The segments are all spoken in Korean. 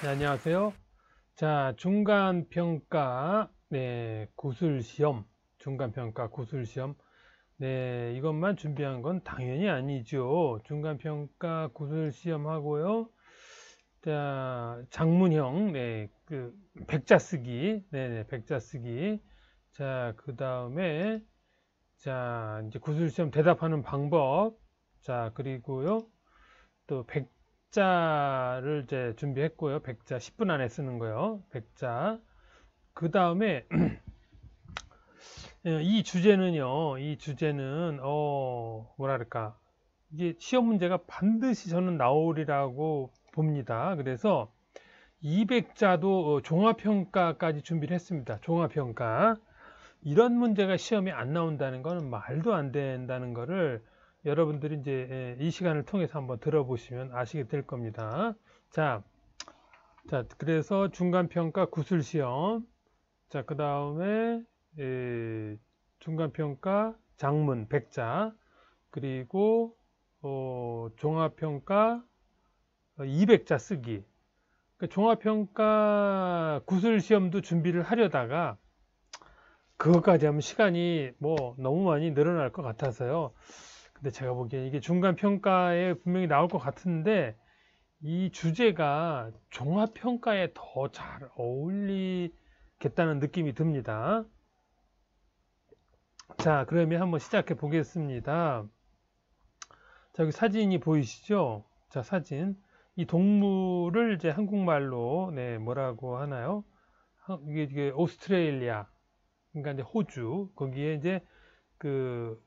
네, 안녕하세요. 자, 중간평가, 구술시험, 중간평가 구술시험. 네, 이것만 준비한 건 당연히 아니죠. 중간평가 구술시험 하고요. 자, 장문형, 백자 쓰기, 백자 쓰기. 자, 그 다음에, 자, 이제 구술시험 대답하는 방법. 자, 그리고요. 또 백자를 이제 준비했고요. 백자 10분 안에 쓰는 거요. 백자. 그 다음에 이 주제는요. 이 주제는 뭐랄까 이게 시험 문제가 반드시 저는 나오리라고 봅니다. 그래서 200자도 종합평가까지 준비를 했습니다. 종합평가. 이런 문제가 시험에 안 나온다는 거는 말도 안 된다는 거를 여러분들이 이제 이 시간을 통해서 한번 들어보시면 아시게 될 겁니다. 자, 그래서 중간평가 구술시험. 자, 그 다음에 중간평가 장문 백자. 그리고 종합평가 200자 쓰기. 그러니까 종합평가 구술시험도 준비를 하려다가 그것까지 하면 시간이 뭐 너무 많이 늘어날 것 같아서요. 근데 제가 보기엔 이게 중간평가에 분명히 나올 것 같은데 이 주제가 종합평가에 더 잘 어울리겠다는 느낌이 듭니다. 자, 그러면 한번 시작해 보겠습니다. 자, 여기 사진이 보이시죠? 자, 사진. 이 동물을 이제 한국말로 뭐라고 하나요? 이게 오스트레일리아. 그러니까 이제 호주. 거기에 이제 그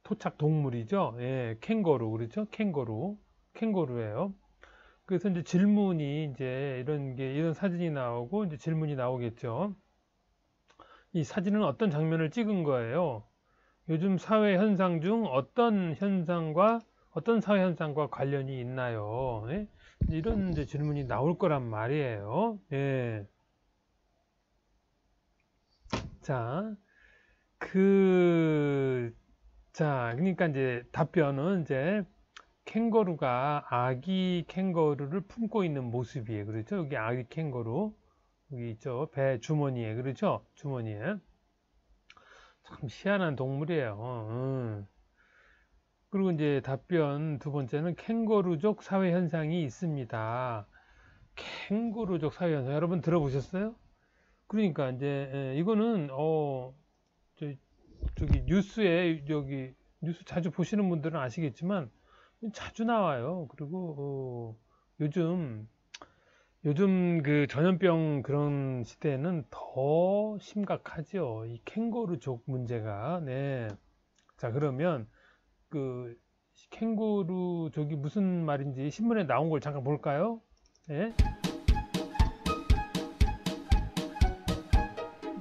토착 동물이죠. 예, 캥거루 그렇죠? 캥거루예요. 그래서 이제 질문이 이제 이런 사진이 나오고 이제 질문이 나오겠죠. 이 사진은 어떤 장면을 찍은 거예요? 요즘 사회 현상 중 어떤 사회 현상과 관련이 있나요? 예? 이런 이제 질문이 나올 거란 말이에요. 예. 자, 그러니까 이제 답변은 이제 캥거루가 아기 캥거루를 품고 있는 모습이에요. 그렇죠? 여기 아기 캥거루. 여기 있죠. 배 주머니에. 그렇죠? 주머니에. 참 희한한 동물이에요. 그리고 이제 답변 두 번째는 캥거루족 사회 현상이 있습니다. 캥거루족 사회 현상. 여러분 들어보셨어요? 그러니까 이제 이거는 저기 뉴스에 여기 뉴스 자주 보시는 분들은 아시겠지만 자주 나와요. 그리고 요즘 그 전염병 그런 시대에는 더 심각하죠. 이 캥거루족 문제가. 네. 자, 그러면 그 캥거루족이 무슨 말인지 신문에 나온 걸 잠깐 볼까요? 네.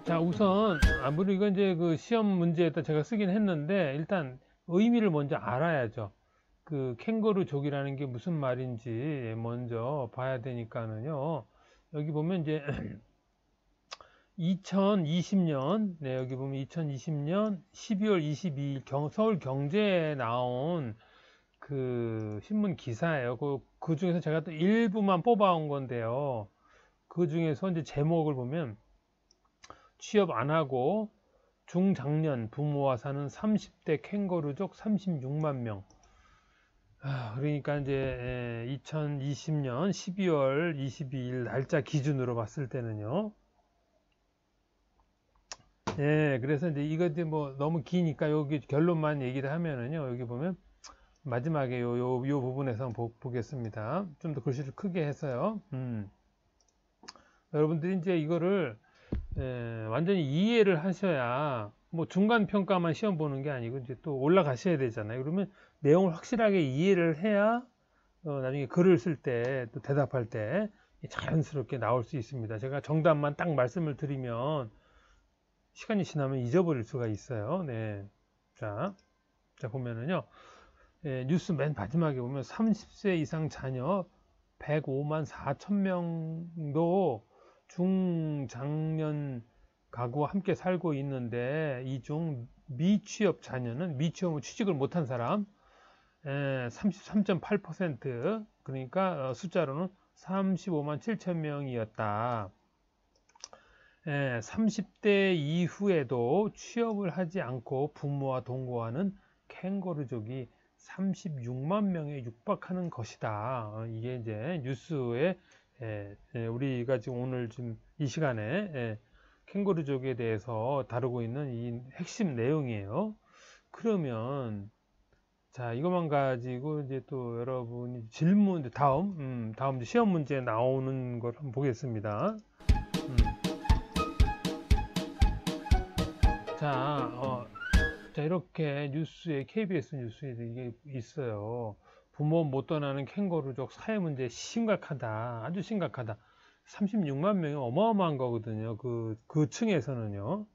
자, 우선 아무리 이건 이제 그 시험 문제에다 제가 쓰긴 했는데 일단 의미를 먼저 알아야죠. 그 캥거루족이라는 게 무슨 말인지 먼저 봐야 되니까는요. 여기 보면 이제 2020년, 여기 보면 2020년 12월 22일 서울 경제에 나온 그 신문 기사예요. 그 중에서 제가 또 일부만 뽑아온 건데요. 그 중에서 이제 제목을 보면 취업 안 하고 중장년 부모와 사는 30대 캥거루족 36만 명. 그러니까 이제 2020년 12월 22일 날짜 기준으로 봤을 때는요. 그래서 이제 이거 이제 뭐 너무 기니까 여기 결론만 얘기를 하면은요. 여기 보면 마지막에 요 부분에서 한번 보겠습니다. 좀 더 글씨를 크게 해서요. 여러분들이 이제 이거를 완전히 이해를 하셔야 뭐 중간 평가만 시험 보는 게 아니고 이제 또 올라가셔야 되잖아요. 그러면 내용을 확실하게 이해를 해야 나중에 글을 쓸 때 또 대답할 때 자연스럽게 나올 수 있습니다. 제가 정답만 딱 말씀을 드리면 시간이 지나면 잊어버릴 수가 있어요. 네. 자 보면은요. 뉴스 맨 마지막에 보면 30세 이상 자녀 105만 4천 명도 중장년 가구와 함께 살고 있는데 이 중 미취업 자녀는 미취업을 취직을 못한 사람 33.8% 그러니까 숫자로는 35만 7천 명이었다. 30대 이후에도 취업을 하지 않고 부모와 동거하는 캥거루족이 36만 명에 육박하는 것이다. 이게 이제 뉴스에 우리가 지금 오늘 지금 이 시간에 캥거루족에 대해서 다루고 있는 이 핵심 내용이에요. 그러면 자, 이것만 가지고 이제 또 여러분이 질문 다음 시험 문제 나오는 걸 한번 보겠습니다. 자, 이렇게 뉴스에, KBS 뉴스에 이게 있어요. 부모 못 떠나는 캥거루족 사회 문제 심각하다. 아주 심각하다. 36만 명이 어마어마한 거거든요. 그 층에서는요.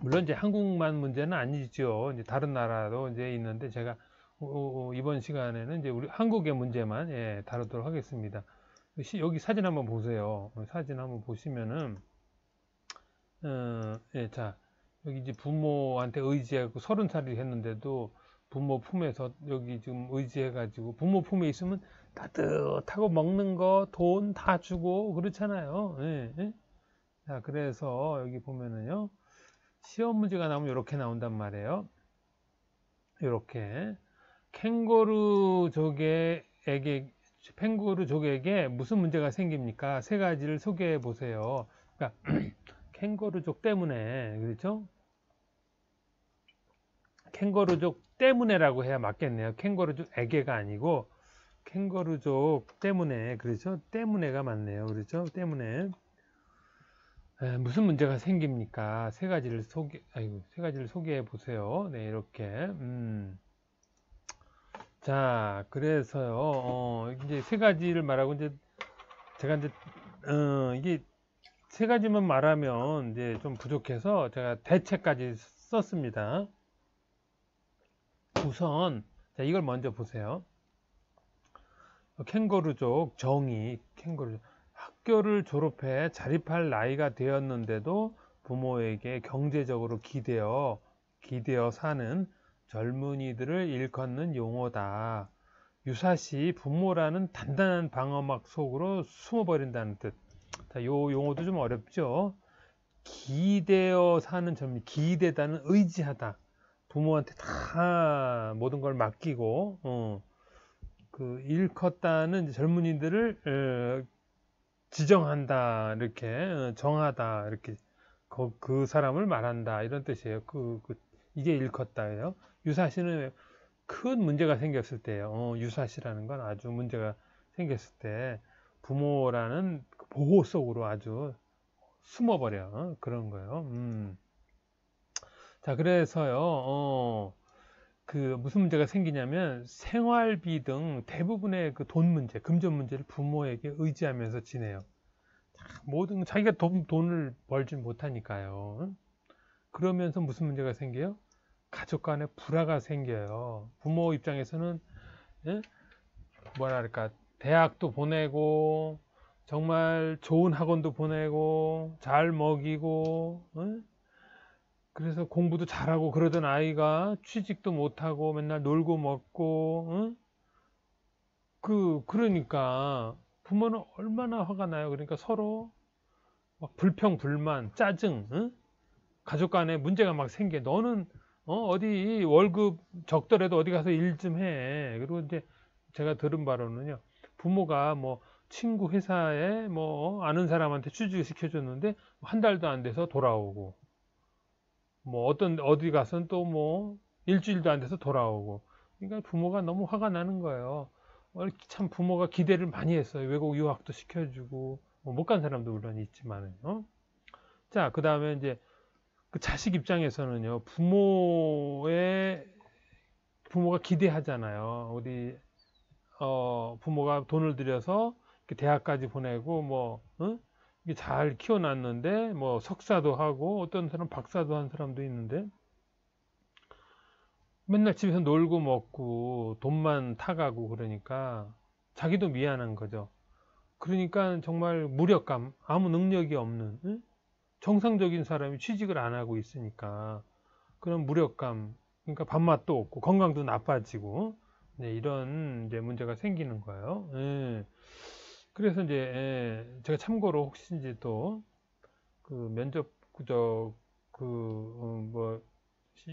물론 이제 한국만 문제는 아니죠. 이제 다른 나라도 이제 있는데 제가 이번 시간에는 이제 우리 한국의 문제만 다루도록 하겠습니다. 여기 사진 한번 보세요. 사진 한번 보시면은 자, 여기 이제 부모한테 의지하고 30살이 했는데도 부모 품에서 여기 지금 의지해가지고 부모 품에 있으면 따뜻하고 먹는 거, 돈 다 주고 그렇잖아요. 자, 그래서 여기 보면은요, 시험 문제가 나오면 이렇게 나온단 말이에요. 이렇게 캥거루족에게 무슨 문제가 생깁니까? 세 가지를 소개해 보세요. 그러니까 캥거루족 때문에, 그렇죠? 캥거루족 때문에라고 해야 맞겠네요. 캥거루족에게가 아니고 캥거루족 때문에, 그렇죠? 때문에가 맞네요. 그렇죠? 때문에 무슨 문제가 생깁니까? 세 가지를 소개해 보세요. 네, 이렇게. 자, 그래서요. 이제 세 가지를 말하고 이제 제가 이제 이게 세 가지만 말하면 이제 좀 부족해서 제가 대책까지 썼습니다. 우선 자, 이걸 먼저 보세요. 캥거루족 정의, 학교를 졸업해 자립할 나이가 되었는데도 부모에게 경제적으로 기대어 사는 젊은이들을 일컫는 용어다. 유사시 부모라는 단단한 방어막 속으로 숨어버린다는 뜻. 자, 요 용어도 좀 어렵죠. 기대어 사는 젊은이, 기대다는 의지하다. 부모한테 다 모든 걸 맡기고 일컫다는 젊은이들을 지정한다, 이렇게 정하다, 이렇게 그 사람을 말한다, 이런 뜻이에요. 이게 일컫다예요. 유사시는 큰 문제가 생겼을 때예요. 유사시라는 건 아주 문제가 생겼을 때 부모라는 보호 속으로 아주 숨어버려. 그런 거예요. 자, 그래서요, 무슨 문제가 생기냐면 생활비 등 대부분의 그 돈 문제, 금전 문제를 부모에게 의지하면서 지내요. 모든 자기가 돈을 벌지 못하니까요. 그러면서 무슨 문제가 생겨요? 가족 간에 불화가 생겨요. 부모 입장에서는 뭐랄까, 대학도 보내고 정말 좋은 학원도 보내고 잘 먹이고 그래서 공부도 잘하고 그러던 아이가 취직도 못하고 맨날 놀고 먹고 그러니까 부모는 얼마나 화가 나요. 그러니까 서로 막 불평 불만 짜증 가족 간에 문제가 막 생겨. 너는 어디 월급 적더라도 어디 가서 일 좀 해. 그리고 이제 제가 들은 바로는요, 부모가 뭐 친구 회사에 뭐 아는 사람한테 취직을 시켜줬는데 한 달도 안 돼서 돌아오고, 뭐 어디 가서는 또 뭐 일주일도 안 돼서 돌아오고. 그러니까 부모가 너무 화가 나는 거예요. 참 부모가 기대를 많이 했어요. 외국 유학도 시켜주고, 못 간 사람도 물론 있지만은요. 자, 그 다음에 이제 그 자식 입장에서는요, 부모가 기대하잖아요. 부모가 돈을 들여서 대학까지 보내고 이게 잘 키워놨는데 뭐 석사도 하고 어떤 사람 박사도 한 사람도 있는데 맨날 집에서 놀고 먹고 돈만 타가고 그러니까 자기도 미안한 거죠. 그러니까 정말 무력감, 아무 능력이 없는 정상적인 사람이 취직을 안 하고 있으니까 그런 무력감, 그러니까 밥맛도 없고 건강도 나빠지고 네, 이런 이제 문제가 생기는 거예요. 예. 그래서 이제 제가 참고로 혹시 이제 또 그 면접 그저 뭐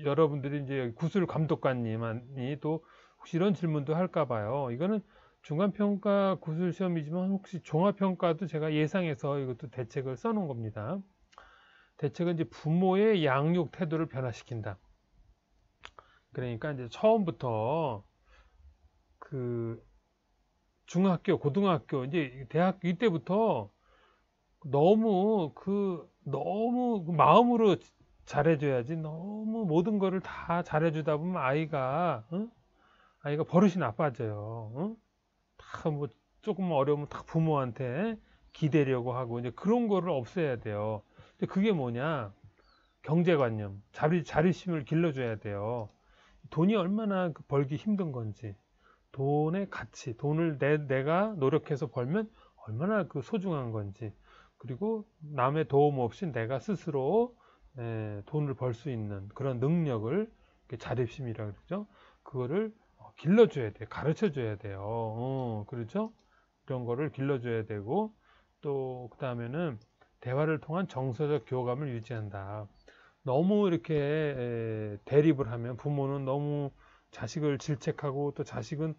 여러분들이 이제 구술 감독관님이 또 혹시 이런 질문도 할까 봐요. 이거는 중간평가 구술 시험이지만 혹시 종합평가도 제가 예상해서 이것도 대책을 써놓은 겁니다. 대책은 이제 부모의 양육 태도를 변화시킨다. 그러니까 이제 처음부터 그 중학교, 고등학교, 이제 대학교 이때부터 너무 그 마음으로 잘해줘야지. 너무 모든 거를 다 잘해주다 보면 아이가 버릇이 나빠져요. 다 뭐 조금 어려우면 다 부모한테 기대려고 하고 이제 그런 거를 없애야 돼요. 근데 그게 뭐냐? 경제관념, 자립심을 길러줘야 돼요. 돈이 얼마나 벌기 힘든 건지, 돈의 가치, 돈을 내가 노력해서 벌면 얼마나 그 소중한 건지, 그리고 남의 도움 없이 내가 스스로 돈을 벌 수 있는 그런 능력을 자립심이라고 그러죠. 그거를 길러줘야 돼요. 가르쳐줘야 돼요. 그렇죠? 이런 거를 길러줘야 되고, 또 그 다음에는 대화를 통한 정서적 교감을 유지한다. 너무 이렇게 대립을 하면 부모는 너무 자식을 질책하고 또 자식은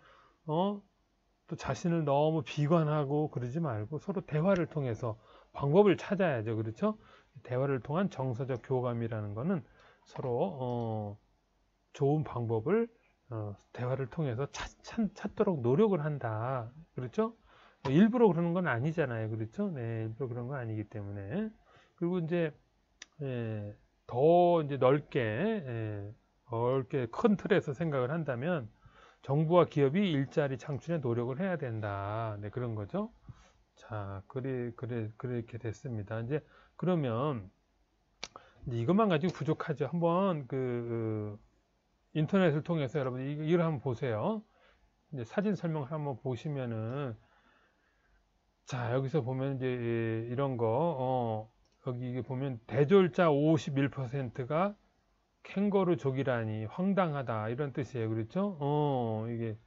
또 자신을 너무 비관하고 그러지 말고 서로 대화를 통해서 방법을 찾아야죠. 그렇죠? 대화를 통한 정서적 교감이라는 거는 서로 좋은 방법을 대화를 통해서 찾도록 노력을 한다. 그렇죠? 일부러 그러는 건 아니잖아요. 그렇죠? 네, 일부러 그런 건 아니기 때문에. 그리고 이제 더 이제 넓게 큰 틀에서 생각을 한다면 정부와 기업이 일자리 창출에 노력을 해야 된다. 네, 그런 거죠. 자, 그렇게 됐습니다. 이제 그러면 이제 이것만 가지고 부족하죠. 한번 인터넷을 통해서 여러분 이걸 한번 보세요. 이제 사진 설명을 한번 보시면은 자, 여기서 보면 이제 이런 거 여기 보면 대졸자 51%가 캥거루족이라니 황당하다 이런 뜻이에요. 그렇죠? 이게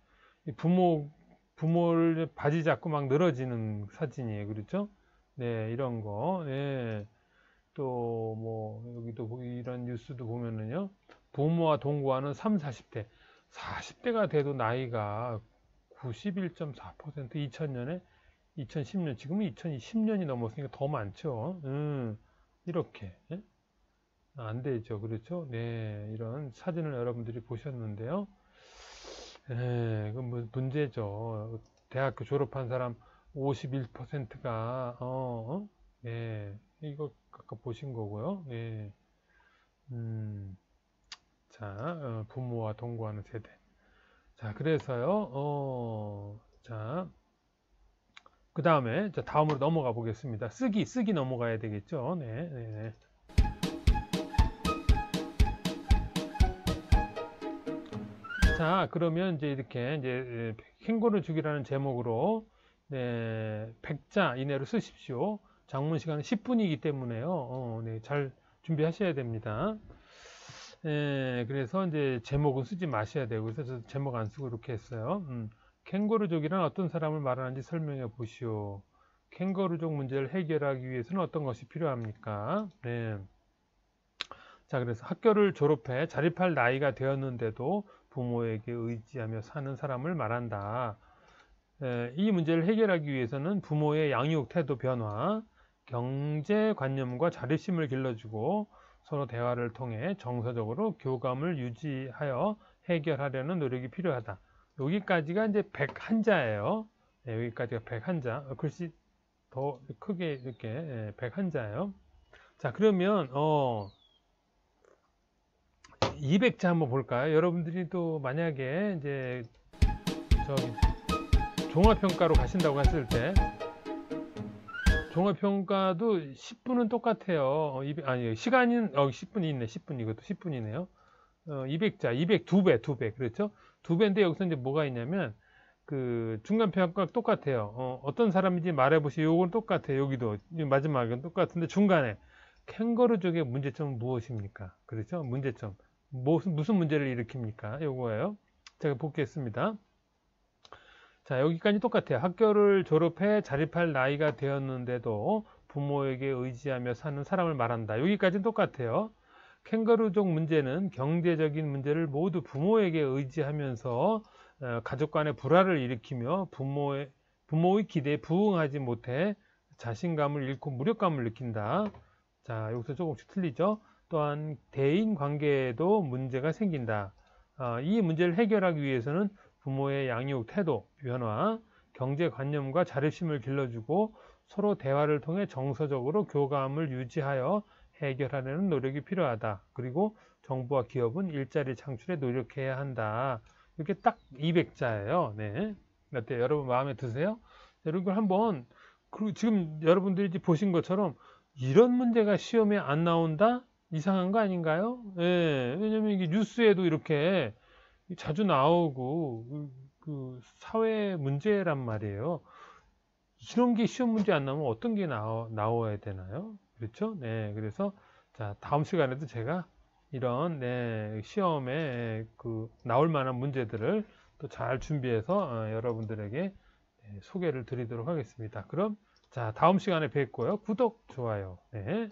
부모를 바지 잡고 막 늘어지는 사진이에요. 그렇죠? 네, 이런 거. 네. 또 뭐 여기도 이런 뉴스도 보면은요. 부모와 동거하는 3, 40대. 40대가 돼도 나이가 91.4% 2000년에 2010년 지금은 2010년이 넘었으니까 더 많죠. 이렇게. 예? 안 되죠. 그렇죠? 네, 이런 사진을 여러분들이 보셨는데요. 그건 문제죠. 대학교 졸업한 사람 51%가, 네, 이거 아까 보신 거고요. 네, 자, 부모와 동거하는 세대. 자, 그래서요, 자, 그 다음에, 다음으로 넘어가 보겠습니다. 쓰기 넘어가야 되겠죠. 네, 네, 네. 자, 그러면 이제 이렇게 이제 캥거루죽이라는 제목으로 네, 100자 이내로 쓰십시오. 장문 시간은 10분이기 때문에요. 네, 잘 준비하셔야 됩니다. 그래서 이제 제목은 쓰지 마셔야 되고 그래서 저 제목 안 쓰고 이렇게 했어요. 캥거루족이란 어떤 사람을 말하는지 설명해 보시오. 캥거루족 문제를 해결하기 위해서는 어떤 것이 필요합니까? 네. 자, 그래서 학교를 졸업해 자립할 나이가 되었는데도 부모에게 의지하며 사는 사람을 말한다. 이 문제를 해결하기 위해서는 부모의 양육 태도 변화, 경제관념과 자립심을 길러주고 서로 대화를 통해 정서적으로 교감을 유지하여 해결하려는 노력이 필요하다. 여기까지가 이제 101자예요. 네, 여기까지가 101자. 글씨 더 크게 이렇게 101자예요. 자, 그러면 200자 한번 볼까요? 여러분들이 또 만약에 이제 저기 종합평가로 가신다고 했을 때 종합평가도 10분은 똑같아요. 아니 시간은 10분이 있네. 10분 이것도 10분이네요. 200자, 2배, 2배 그렇죠? 2배인데 여기서 이제 뭐가 있냐면 그 중간평가 똑같아요. 어떤 사람인지 말해보시오. 요건 똑같아요. 여기도 마지막은 똑같은데 중간에 캥거루족의 문제점은 무엇입니까? 그렇죠? 문제점. 무슨 문제를 일으킵니까? 요거예요. 제가 복귀했습니다. 자, 여기까지 똑같아요. 학교를 졸업해 자립할 나이가 되었는데도 부모에게 의지하며 사는 사람을 말한다. 여기까지는 똑같아요. 캥거루족 문제는 경제적인 문제를 모두 부모에게 의지하면서 가족 간의 불화를 일으키며 부모의 기대에 부응하지 못해 자신감을 잃고 무력감을 느낀다. 자, 여기서 조금씩 틀리죠. 또한 대인 관계에도 문제가 생긴다. 이 문제를 해결하기 위해서는 부모의 양육 태도 변화, 경제관념과 자립심을 길러주고 서로 대화를 통해 정서적으로 교감을 유지하여 해결하려는 노력이 필요하다. 그리고 정부와 기업은 일자리 창출에 노력해야 한다. 이렇게 딱 200자예요. 네. 어때요? 여러분 마음에 드세요? 여러분 한번 지금 여러분들이 보신 것처럼 이런 문제가 시험에 안 나온다? 이상한 거 아닌가요? 예, 왜냐면 이게 뉴스에도 이렇게 자주 나오고 그 사회 문제란 말이에요. 이런 게 시험 문제 안 나오면 어떤 게 나와야 되나요? 그렇죠? 네, 그래서 자 다음 시간에도 제가 이런 네, 시험에 나올 만한 문제들을 또 잘 준비해서 여러분들에게 네, 소개를 드리도록 하겠습니다. 그럼 자 다음 시간에 뵙고요. 구독, 좋아요. 네.